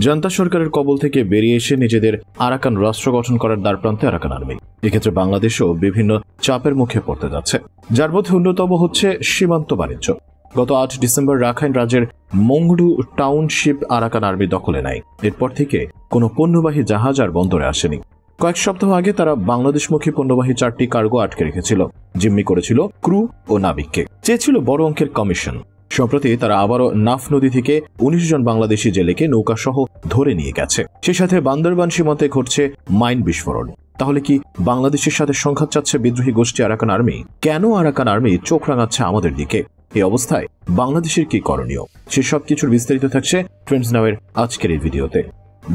Junta সরকারের কবল থেকে বেরিয়ে এসে নিজেদের আরাকান রাষ্ট্র গঠন করার দ্বারপ্রান্তে আরাকান আর্মি। এক্ষেত্রে বাংলাদেশও বিভিন্ন চাপের মুখে পড়তে যাচ্ছে, যার মধ্যে অন্যতম হচ্ছে সীমান্ত বাণিজ্য। গত 8 ডিসেম্বর রাখাইন রাজ্যের মংডু টাউনশিপ আরাকান আর্মি দখলে নেয়। এরপর থেকে কোনো পণ্যবাহী জাহাজ আর বন্দরে আসেনি। কয়েক সপ্তাহ আগে তারা বাংলাদেশমুখী পণ্যবাহী 4টি কার্গো আটকে রেখেছিল, জিম্মি করেছিল ক্রু ও নাবিককে, চেয়েছিল বড় অঙ্কের কমিশন। সম্প্রতি তারা আবারও নাফ নদী থেকে 19 জন বাংলাদেশি জেলেকে নৌকাসহ ধরে নিয়ে গেছে। সেই সাথে বান্দরবান সীমান্তে ঘটছে মাইন বিস্ফোরণ। তাহলে কি বাংলাদেশের সাথে সংঘাত চাচ্ছে বিদ্রোহী গোষ্ঠী আরাকান আর্মি? কেন আরাকান আর্মি চোখ রাঙাচ্ছে আমাদের দিকে? এই অবস্থায় বাংলাদেশের কি করণীয়? সেসব কিছুর বিস্তারিত থাকছে ট্রেন্ডস নাওয়ের আজকের এই ভিডিওতে।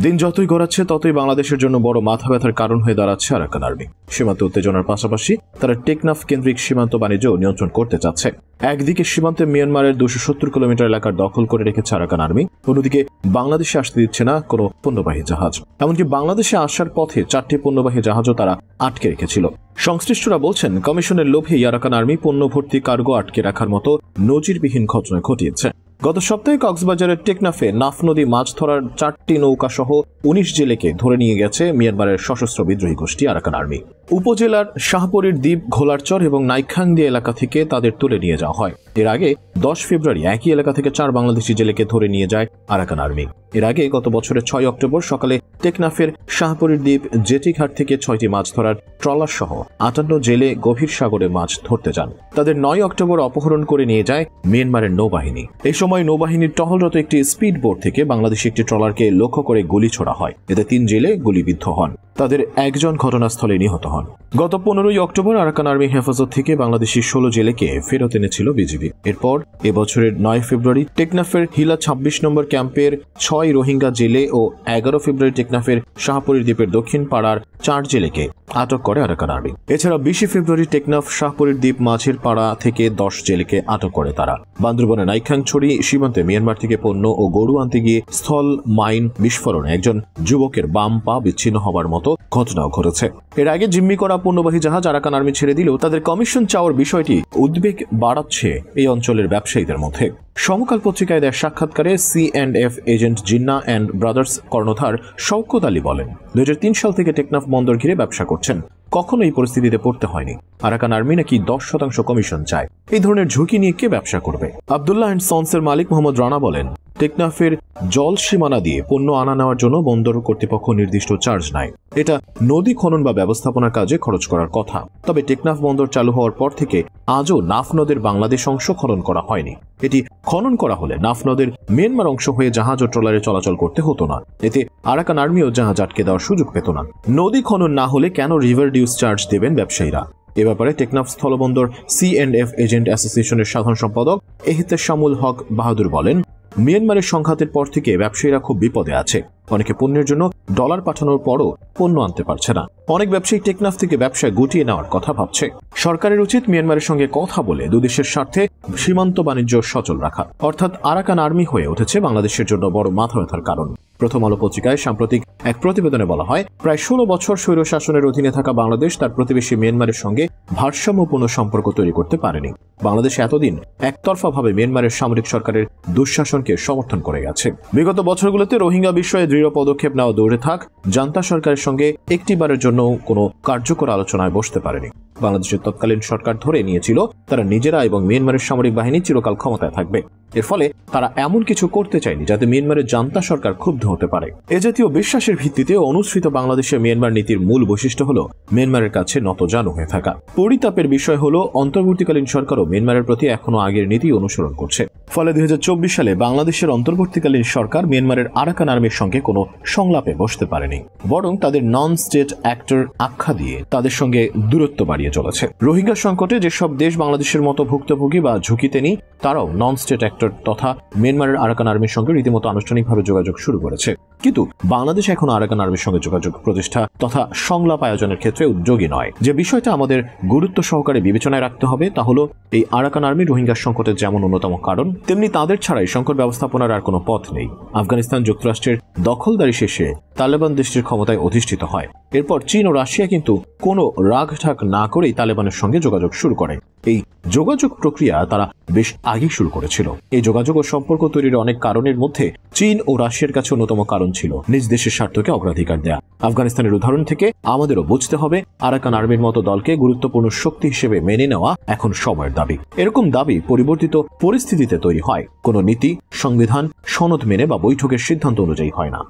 দিন যতই গড়াচ্ছে ততই বাংলাদেশের জন্য বড় মাথা ব্যথার কারণ হয়ে দাঁড়াচ্ছে আরাকান আর্মি। সীমান্ত উত্তেজনার পাশাপাশি তারা টেকনাফ কেন্দ্রিক সীমান্ত বাণিজ্য নিয়ন্ত্রণ করতে চাচ্ছে। একদিকে সীমান্তে মিয়ানমারের 270 কিলোমিটার এলাকার দখল করে রেখেছে আরাকান আর্মি, অন্যদিকে বাংলাদেশে আসতে দিচ্ছে না কোনো পণ্যবাহী জাহাজ। এমনকি বাংলাদেশে আসার পথে 4টি পণ্যবাহী জাহাজও তারা আটকে রেখেছিল। সংশ্লিষ্টরা বলছেন, কমিশনের লোভে আরাকান আর্মি পণ্য ভর্তি কার্গো আটকে রাখার মতো নজিরবিহীন ঘটনা ঘটিয়েছে। গত সপ্তাহে কক্সবাজারের টেকনাফে নাফ নদী মাছ ধরার 4টি নৌকা সহ 19 জেলেকে ধরে নিয়ে গেছে মিয়ানমারের সশস্ত্র বিদ্রোহী গোষ্ঠী আরাকান আর্মি। উপজেলার শাহপরীর দ্বীপ, ঘোলারচর এবং নাইখাংদি এলাকা থেকে তাদের তুলে নিয়ে যাওয়া হয়। এর আগে 10 ফেব্রুয়ারি একই এলাকা থেকে 4 বাংলাদেশি জেলেকে ধরে নিয়ে যায় আরাকান আর্মি। এর আগে গত বছরের 6 অক্টোবর সকালে টেকনাফের শাহপরীর দ্বীপ জেটিঘাট থেকে 6টি মাছ ধরার ট্রলার সহ 58 জেলে গভীর সাগরে মাছ ধরতে যান। তাদের 9 অক্টোবর অপহরণ করে নিয়ে যায় মিয়ানমারের নৌবাহিনী। এই সময় নৌবাহিনীর টহলরত একটি স্পিড বোট থেকে বাংলাদেশি একটি ট্রলারকে লক্ষ্য করে গুলি ছোড়া হয়। এতে 3 জেলে গুলিবিদ্ধ হন। তাদের একজন ঘটনাস্থলে নিহত হন। গত 15 অক্টোবর আরাকান আর্মি হেফাজত থেকে বাংলাদেশি 16 জেলেকে ফেরত এনেছিল বিজিবি। এরপর এবছরের 9 ফেব্রুয়ারি টেকনাফের হিলা 26 নম্বর ক্যাম্পের 6 রোহিঙ্গা জেলে ও 11 ফেব্রুয়ারি টেকনাফের শাহপরীর দ্বীপের দক্ষিণ পাড়ার 4 জেলেকে আটক করে আরাকান আর্মি। এছাড়া 20 ফেব্রুয়ারি টেকনাফ শাহপরীর দ্বীপ মাঝের পাড়া থেকে 10 জেলেকে আটক করে তারা। বান্দরবানের নাইখাংছড়ি সীমান্তে মিয়ানমার থেকে পণ্য ও গরু আনতে গিয়ে স্থল মাইন বিস্ফোরণে একজন যুবকের বাম পা বিচ্ছিন্ন হবার মতো ঘটনাও ঘটেছে। এর আগে জিম্মি করা পণ্যবাহী জাহাজ আরাকান আর্মি ছেড়ে দিলেও তাদের কমিশন চাওয়ার বিষয়টি উদ্বেগ বাড়াচ্ছে এই অঞ্চলের ব্যবসায়ীদের মধ্যে। সমকাল পত্রিকায় দেয় সাক্ষাৎকারে C&F agent Jinnah and brothers কর্ণধার শওকত আলী বলেন, 2003 সাল থেকে টেকনাফ বন্দর ঘিরে ব্যবসা করছেন। কখনো এই পরিস্থিতিতে পড়তে হয়নি। আরাকান আর্মি নাকি 10% কমিশন চায়। এই ধরনের ঝুঁকি নিয়ে কে ব্যবসা করবে? আব্দুল্লাহ অ্যান্ড সন্সের মালিক মোহাম্মদ রানা বলেন, টেকনাফের জল সীমানা দিয়ে পণ্য আনা নেওয়ার জন্য বন্দর কর্তৃপক্ষ নির্দিষ্ট চার্জ নেয়। এটা নদী খনন বা ব্যবস্থাপনার কাজে খরচ করার কথা। তবে টেকনাফ বন্দর চালু হওয়ার পর থেকে আজও নাফ নদের বাংলাদেশ অংশ খনন করা হয়নি। এটি খনন করা হলে নাফ নদের মিয়ানমার অংশ হয়ে জাহাজ ও ট্রলারে চলাচল করতে হতো না। এতে আরাকান আর্মিও জাহাজ আটকে দেওয়ার সুযোগ পেত না। নদী খনন না হলে কেন রিভার ডিউস চার্জ দেবেন ব্যবসায়ীরা? এ ব্যাপারে টেকনাফ স্থলবন্দর C&F এজেন্ট অ্যাসোসিয়েশনের সাধারণ সম্পাদক এহতেশামুল হক বাহাদুর বলেন, মিয়ানমারের সংঘাতের পর থেকে ব্যবসায়ীরা খুব বিপদে আছে। অনেকে পণ্যের জন্য ডলার পাঠানোর পরও পণ্য আনতে পারছে না। অনেক ব্যবসায়ী টেকনাফ থেকে ব্যবসা গুটিয়ে নেওয়ার কথা ভাবছে। সরকারের উচিত মিয়ানমারের সঙ্গে কথা বলে দুদেশের স্বার্থে সীমান্ত বাণিজ্য সচল রাখা। অর্থাৎ আরাকান আর্মি হয়ে উঠেছে বাংলাদেশের জন্য বড় মাথা ব্যথার কারণ। প্রথম আলো পত্রিকায় সাম্প্রতিক এক প্রতিবেদনে বলা হয়, প্রায় 16 বছর স্বৈর শাসনের অধীনে থাকা বাংলাদেশ তার প্রতিবেশী মিয়ানমারের সঙ্গে ভারসাম্যপূর্ণ সম্পর্ক তৈরি করতে পারেনি। বাংলাদেশ এতদিন একতরফাভাবে মিয়ানমারের সামরিক সরকারের দুঃশাসনকে সমর্থন করে গেছে। বিগত বছরগুলোতে রোহিঙ্গা বিষয়ে দৃঢ় পদক্ষেপ নেওয়া দৌড়ে থাক জান্তা সরকারের সঙ্গে একটিবারের জন্য কোনো কার্যকর আলোচনায় বসতে পারেনি। বাংলাদেশের তৎকালীন সরকার ধরে নিয়েছিল তারা নিজেরা এবং মিয়ানমারের সামরিক বাহিনী চিরকাল ক্ষমতায় থাকবে। এর ফলে তারা এমন কিছু করতে চায়নি যাতে মিয়ানমারের জান্তা সরকার ক্ষুব্ধ হতে পারে। এ জাতীয় বিশ্বাসের ভিত্তিতে অনুসৃত বাংলাদেশের মিয়ানমার নীতির মূল বৈশিষ্ট্য হল মিয়ানমারের কাছে নতজানু হয়ে থাকা। পরিতাপের বিষয় হল অন্তর্বর্তীকালীন সরকারও মিয়ানমারের প্রতি এখনো আগের নীতি অনুসরণ করছে। ফলে 2024 সালে বাংলাদেশের অন্তর্বর্তীকালীন সরকার মিয়ানমারের আরাকান আর্মির সঙ্গে কোনো সংলাপে বসতে পারেনি, বরং তাদের নন স্টেট অ্যাক্টর আখ্যা দিয়ে তাদের সঙ্গে দূরত্ব বাড়িয়ে চলেছে। রোহিঙ্গা সংকটে যেসব দেশ বাংলাদেশের মতো ভুক্তভোগী বা ঝুঁকিতে নেই, তারাও নন স্টেট অ্যাক্টর তথা মিয়ানমারের আরাকান আর্মির সঙ্গে রীতিমতো আনুষ্ঠানিকভাবে যোগাযোগ শুরু করেছে। কিন্তু বাংলাদেশ এখন আরাকান আর্মির সঙ্গে যোগাযোগ প্রতিষ্ঠা তথা সংলাপ আয়োজনের ক্ষেত্রে উদ্যোগী নয়। যে বিষয়টা আমাদের গুরুত্ব সহকারে বিবেচনায় রাখতে হবে তা হলো, এই আরাকান আর্মি রোহিঙ্গা সংকটের যেমন অন্যতম কারণ, তেমনি তাদের ছাড়াই সংকট ব্যবস্থাপনার আর কোনো পথ নেই। আফগানিস্তান যুক্তরাষ্ট্রের দখলদারি শেষে তালেবান দেশটির ক্ষমতায় অধিষ্ঠিত হয়। এরপর চীন ও রাশিয়া কিন্তু কোনো রাগঢাক না করেই তালেবানের সঙ্গে যোগাযোগ শুরু করে। এই যোগাযোগ প্রক্রিয়া তারা বেশ আগে শুরু করেছিল। এই যোগাযোগ ও সম্পর্ক তৈরির অনেক কারণের মধ্যে চীন ও রাশিয়ার কাছে অন্যতম কারণ ছিল নিজ দেশের স্বার্থকে অগ্রাধিকার দেয়া। আফগানিস্তানের উদাহরণ থেকে আমাদেরও বুঝতে হবে আরাকান আর্মির মতো দলকে গুরুত্বপূর্ণ শক্তি হিসেবে মেনে নেওয়া এখন সময়ের দাবি। এরকম দাবি পরিবর্তিত পরিস্থিতিতে তৈরি হয়, কোনো নীতি, সংবিধান, সনদ মেনে বা বৈঠকের সিদ্ধান্ত অনুযায়ী হয় না।